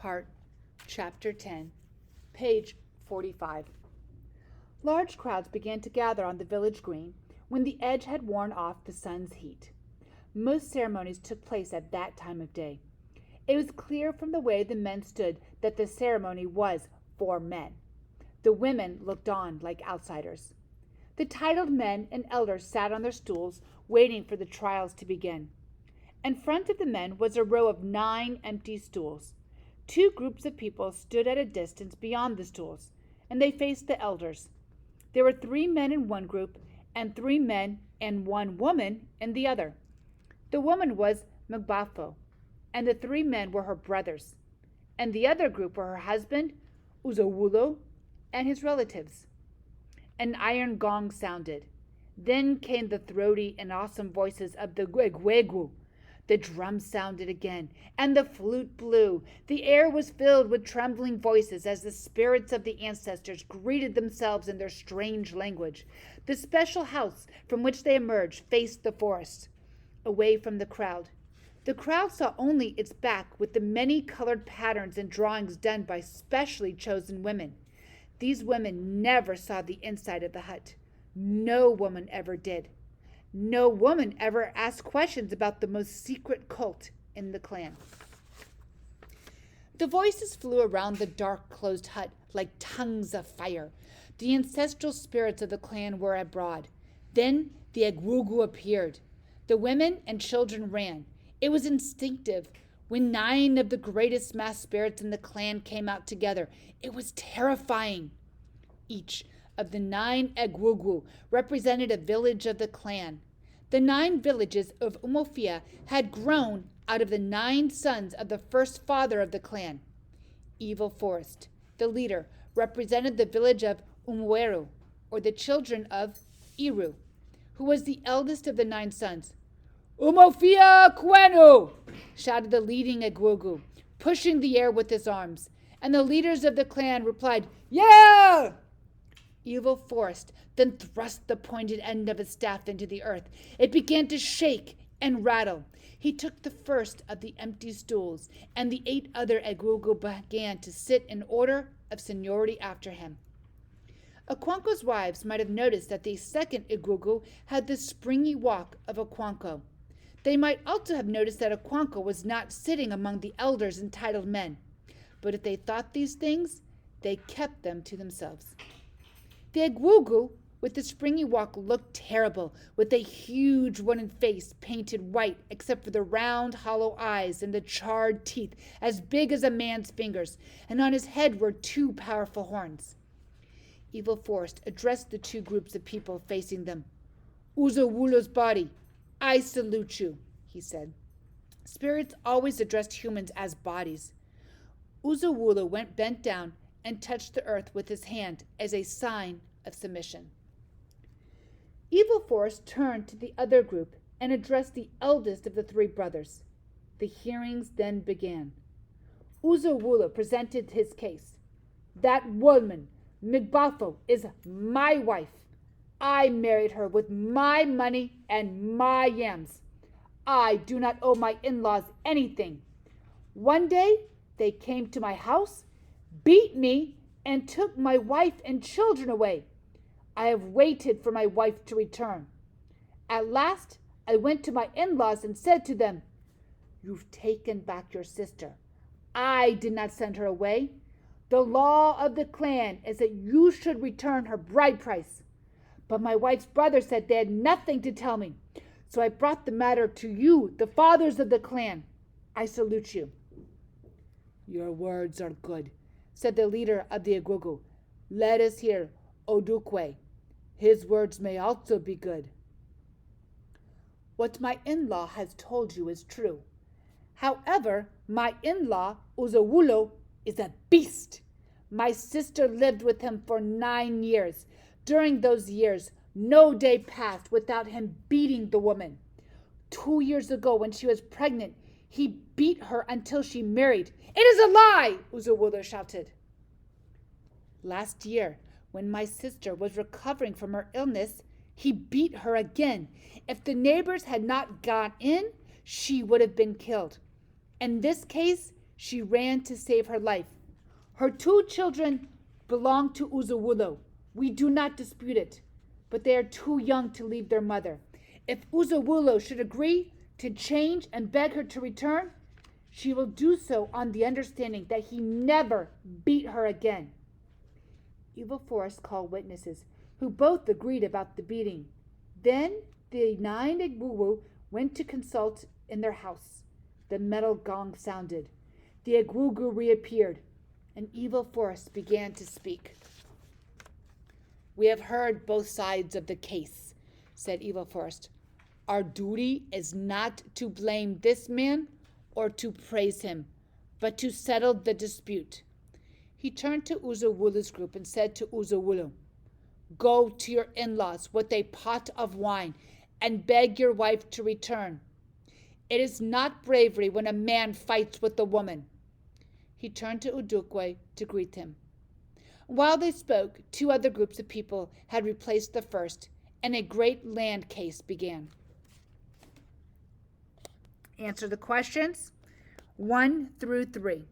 Part Chapter 10, page 45. Large crowds began to gather on the village green when the edge had worn off the sun's heat. Most ceremonies took place at that time of day. It was clear from the way the men stood that the ceremony was for men. The women looked on like outsiders. The titled men and elders sat on their stools, waiting for the trials to begin. In front of the men was a row of 9 empty stools. 2 groups of people stood at a distance beyond the stools, and they faced the elders. There were 3 men in one group, and 3 men and 1 woman in the other. The woman was Mgbafo, and the 3 men were her brothers, and the other group were her husband, Uzawulo, and his relatives. An iron gong sounded. Then came the throaty and awesome voices of the Gwegwegu. The drum sounded again, and the flute blew. The air was filled with trembling voices as the spirits of the ancestors greeted themselves in their strange language. The special house from which they emerged faced the forest, away from the crowd. The crowd saw only its back with the many-colored patterns and drawings done by specially chosen women. These women never saw the inside of the hut. No woman ever did. No woman ever asked questions about the most secret cult in the clan. The voices flew around the dark, closed hut like tongues of fire. The ancestral spirits of the clan were abroad. Then the Egwugu appeared. The women and children ran. It was instinctive. When 9 of the greatest mass spirits in the clan came out together, it was terrifying. Each of the 9 Egwugu represented a village of the clan. The 9 villages of Umofia had grown out of the 9 sons of the first father of the clan. Evil Forest, the leader, represented the village of Umweru, or the children of Iru, who was the eldest of the 9 sons. Umofia Kwenu! Shouted the leading Egwugu, pushing the air with his arms, and the leaders of the clan replied, Yeah! Evil Forest then thrust the pointed end of his staff into the earth. It began to shake and rattle. He took the first of the empty stools, and the 8 other Egwugu began to sit in order of seniority after him. Akwanko's wives might have noticed that the second Egwugu had the springy walk of Akwanko. They might also have noticed that Akwanko was not sitting among the elders and titled men. But if they thought these things, they kept them to themselves. The Egwugu with the springy walk looked terrible, with a huge wooden face painted white except for the round, hollow eyes and the charred teeth as big as a man's fingers, and on his head were 2 powerful horns. Evil Forest addressed the 2 groups of people facing them. Uzawulo's body, I salute you, he said. Spirits always addressed humans as bodies. Uzawulo bent down and touched the earth with his hand as a sign of submission. Evil Forest turned to the other group and addressed the eldest of the 3 brothers. The hearings then began. Uzawulo presented his case. That woman, Mgbafo, is my wife. I married her with my money and my yams. I do not owe my in-laws anything. One day, they came to my house, beat me, and took my wife and children away. I have waited for my wife to return. At last, I went to my in-laws and said to them, You've taken back your sister. I did not send her away. The law of the clan is that you should return her bride price. But my wife's brother said they had nothing to tell me. So I brought the matter to you, the fathers of the clan. I salute you. Your words are good, said the leader of the Egwugu. Let us hear Odukwe. His words may also be good. What my in-law has told you is true. However, my in-law, Uzawulo, is a beast. My sister lived with him for 9 years. During those years, no day passed without him beating the woman. 2 years ago, when she was pregnant, he beat her until she married. It is a lie, Uzawulo shouted. Last year, when my sister was recovering from her illness, he beat her again. If the neighbors had not gone in, she would have been killed. In this case, She ran to save her life. Her 2 children belong to Uzawulu. We do not dispute it, but they are too young to leave their mother. If Uzawulu should agree to change and beg her to return, she will do so on the understanding that he never beat her again. Evil Forest called witnesses, who both agreed about the beating. Then the 9 Egwuwu went to consult in their house. The metal gong sounded. The Egwuwu reappeared, and Evil Forest began to speak. We have heard both sides of the case, said Evil Forest. Our duty is not to blame this man or to praise him, but to settle the dispute. He turned to Uzawulu's group and said to Uzawulu, go to your in-laws with a pot of wine and beg your wife to return. It is not bravery when a man fights with a woman. He turned to Udukwe to greet him. While they spoke, 2 other groups of people had replaced the first, and a great land case began. Answer the questions 1 through 3.